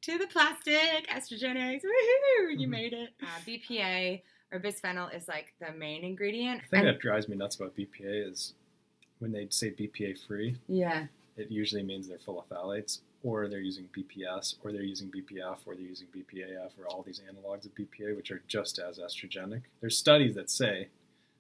to the plastic, Estrogenics. Woohoo! You made it. BPA or bisphenol is like the main ingredient. The thing that drives me nuts about BPA is when they say BPA-Free, yeah, it usually means they're full of phthalates, or they're using BPS, or they're using BPF, or they're using BPA-F, or all these analogs of BPA, which are just as estrogenic. There's studies that say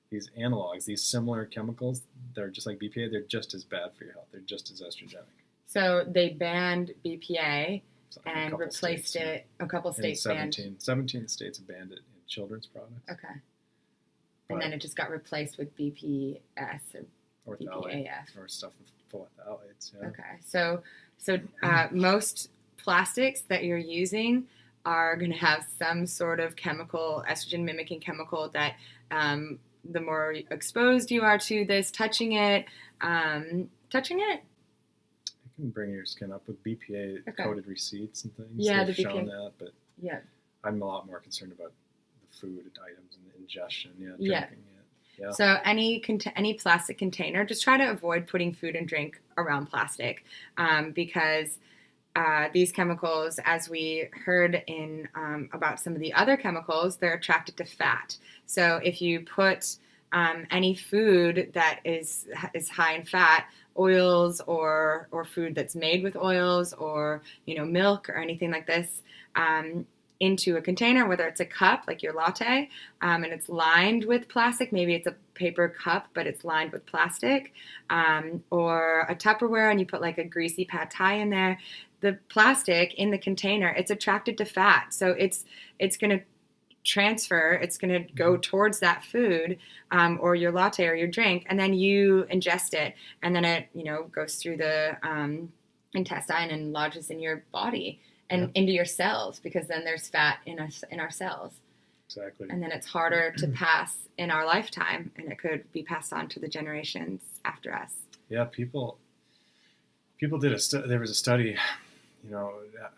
these analogs, these similar chemicals, they're just like BPA, they're just as bad for your health. They're just as estrogenic. So they banned BPA and replaced it. A couple states banned. 17 states have banned it in children's products. Okay. And then it just got replaced with BPS or BPA-F. Or stuff full of phthalates. Yeah. Okay. So most plastics that you're using are going to have some sort of chemical, estrogen mimicking chemical that the more exposed you are to this, touching it. You can bring your skin up with BPA-coated receipts and things. Yeah, they've the BPA. shown that, but yeah. I'm a lot more concerned about the food items and the ingestion. Drinking it. Yeah. So any plastic container, just try to avoid putting food and drink around plastic because these chemicals, as we heard in about some of the other chemicals, they're attracted to fat. So if you put any food that is high in fat, oils or food that's made with oils or milk or anything like this, into a container, whether it's a cup like your latte, and it's lined with plastic, maybe it's a paper cup but it's lined with plastic, or a Tupperware and you put like a greasy pad thai in there, the plastic in the container, it's attracted to fat, so it's going to transfer, it's going to go towards that food or your latte or your drink, and then you ingest it, and then it goes through the intestine and lodges in your body and into your cells, because then there's fat in our cells. Exactly. And then it's harder to pass in our lifetime, and it could be passed on to the generations after us. Yeah, people did there was a study,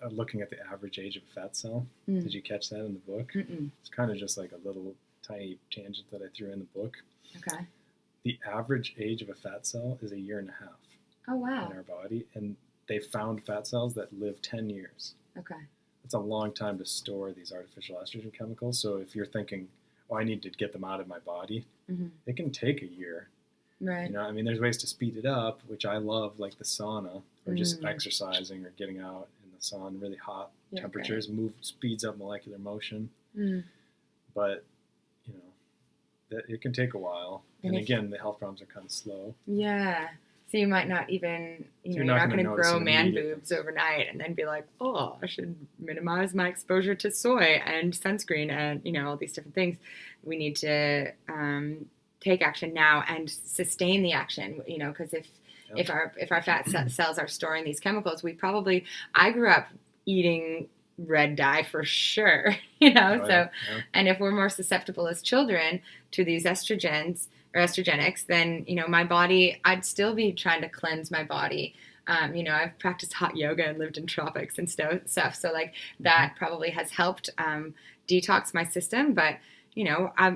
looking at the average age of a fat cell. Did you catch that in the book? Mm-mm. It's kind of just like a little tiny tangent that I threw in the book. Okay. The average age of a fat cell is 1.5 years. Oh, wow. In our body, and they found fat cells that live 10 years. Okay. It's a long time to store these artificial estrogen chemicals. So if you're thinking, I need to get them out of my body, it can take a year. Right. There's ways to speed it up, which I love, like the sauna, or just exercising or getting out in the sun, really hot temperatures, speeds up molecular motion. But, it can take a while. And again, the health problems are kind of slow. Yeah. So you might not even, you're not going to grow man boobs overnight and then be like, oh, I should minimize my exposure to soy and sunscreen and, all these different things. We need to take action now and sustain the action, because if our fat cells are storing these chemicals, I grew up eating red dye for sure, and if we're more susceptible as children to these estrogens, or estrogenics, then, my body, I'd still be trying to cleanse my body. I've practiced hot yoga and lived in tropics and stuff. So like that probably has helped detox my system. But, I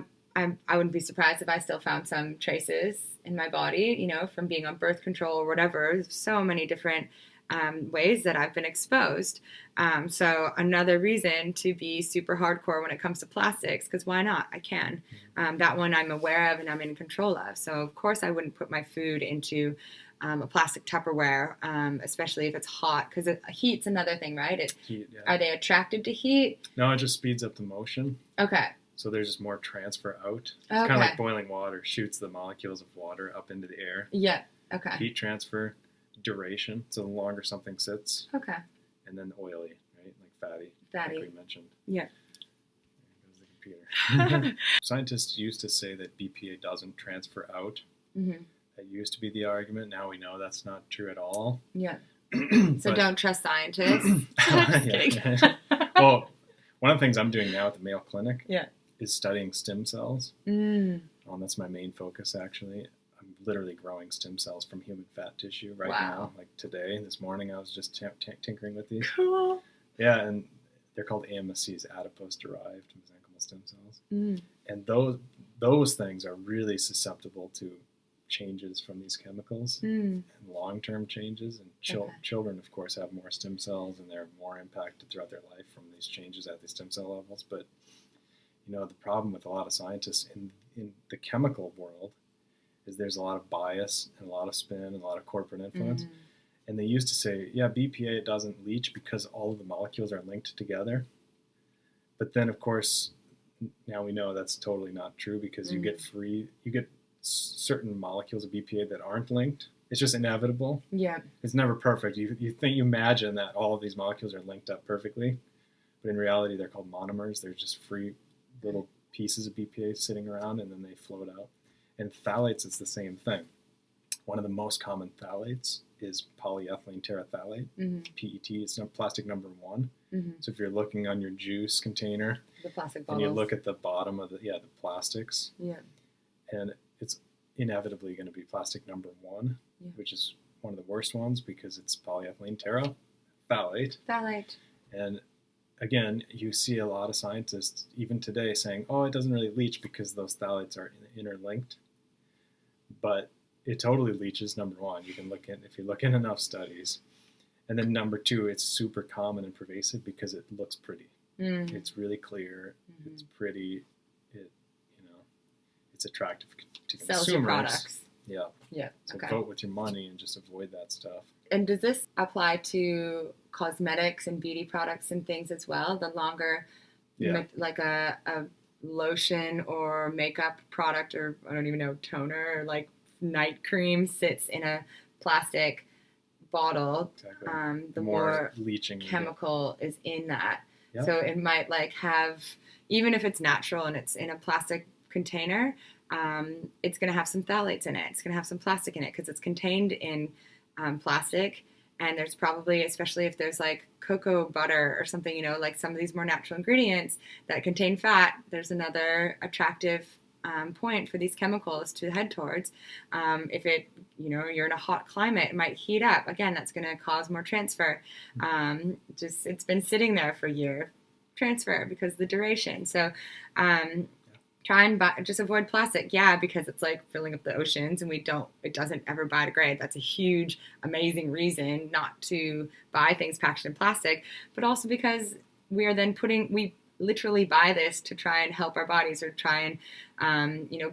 wouldn't be surprised if I still found some traces in my body, from being on birth control or whatever. There's so many different ways that I've been exposed. So another reason to be super hardcore when it comes to plastics, because why not? I can. That one I'm aware of and I'm in control of. So of course I wouldn't put my food into a plastic Tupperware, especially if it's hot, because heat's another thing, right? Heat, yeah. Are they attracted to heat? No, it just speeds up the motion. Okay. So there's just more transfer out. It's kind of like boiling water, shoots the molecules of water up into the air. Yeah, okay. Heat transfer, duration, so the longer something sits. Okay. And then oily, right? Like fatty. Fatty. Like we mentioned. Yeah. There goes the computer. Scientists used to say that BPA doesn't transfer out. That used to be the argument. Now we know that's not true at all. Yeah. So don't trust scientists. Just kidding. Well, one of the things I'm doing now at the Mayo Clinic is studying stem cells. That's my main focus, actually. I'm literally growing stem cells from human fat tissue right now. Like today, this morning, I was just tinkering with these. Cool. Yeah, and they're called AMSCs, adipose-derived mesenchymal stem cells. And those things are really susceptible to changes from these chemicals Mm. and long-term changes. And children, of course, have more stem cells and they're more impacted throughout their life from these changes at the stem cell levels. But, the problem with a lot of scientists in the chemical world is there's a lot of bias and a lot of spin and a lot of corporate influence. Mm. And they used to say, yeah, BPA doesn't leach because all of the molecules are linked together. But then, of course, now we know that's totally not true because you get certain molecules of BPA that aren't linked. It's just inevitable. Yeah. It's never perfect. You imagine that all of these molecules are linked up perfectly, but in reality they're called monomers. They're just free little pieces of BPA sitting around and then they float out. And phthalates is the same thing. One of the most common phthalates is polyethylene terephthalate, PET. It's plastic number 1. Mm-hmm. So if you're looking on your juice container, the plastic bottles, and you look at the bottom of the plastics, and it's inevitably going to be plastic number 1, which is one of the worst ones because it's polyethylene terephthalate. Phthalate. And again, you see a lot of scientists even today saying, "Oh, it doesn't really leach because those phthalates are interlinked," but it totally leaches. Number 1, you can if you look in enough studies, and then number 2, it's super common and pervasive because it looks pretty. It's really clear. Mm-hmm. It's pretty. It's attractive to consumers. Sells your products. Yeah. Yeah. So vote with your money and just avoid that stuff. And does this apply to cosmetics and beauty products and things as well? The longer, like a lotion or makeup product, or I don't even know, toner or like night cream sits in a plastic bottle, the more leaching chemical is in that. Yep. So it might have, even if it's natural and it's in a plastic container, it's going to have some phthalates in it. It's going to have some plastic in it because it's contained in plastic. And there's probably, especially if there's like cocoa butter or something, like some of these more natural ingredients that contain fat, there's another attractive point for these chemicals to head towards. If you're in a hot climate, it might heat up. Again, that's going to cause more transfer. It's been sitting there for a year, transfer because of the duration. So try and just avoid plastic. Yeah, because it's like filling up the oceans and it doesn't ever biodegrade. That's a huge, amazing reason not to buy things packaged in plastic, but also because we are then we literally buy this to try and help our bodies or try and,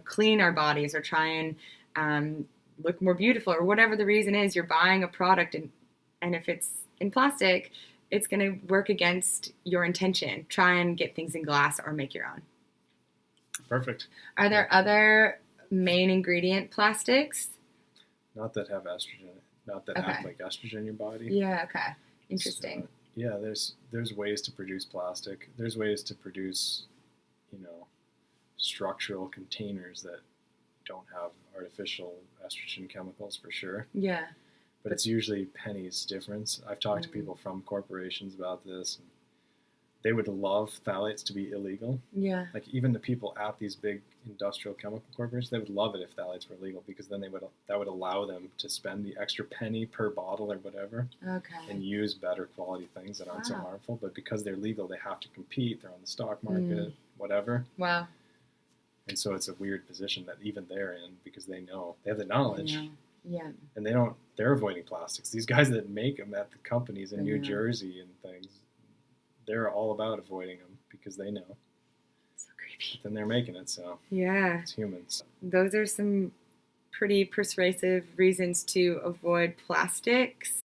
clean our bodies or try and look more beautiful or whatever the reason is. You're buying a product and if it's in plastic, it's going to work against your intention. Try and get things in glass or make your own. Perfect. Are there other main ingredient plastics? Not that have estrogen. Not that act like estrogen in your body. Yeah. Okay. Interesting. There's ways to produce plastic. There's ways to produce, structural containers that don't have artificial estrogen chemicals for sure. Yeah. But it's usually pennies difference. I've talked to people from corporations about this. And they would love phthalates to be illegal. Yeah. Like even the people at these big industrial chemical corporations, they would love it if phthalates were illegal because then that would allow them to spend the extra penny per bottle or whatever. Okay. And use better quality things that aren't so harmful. But because they're legal, they have to compete. They're on the stock market, whatever. Wow. And so it's a weird position that even they're in because they have the knowledge. Yeah. And they're avoiding plastics. These guys that make them at the companies in New Jersey and things, they're all about avoiding them because they know. So creepy. But then they're making it, so yeah, it's humans. Those are some pretty persuasive reasons to avoid plastics.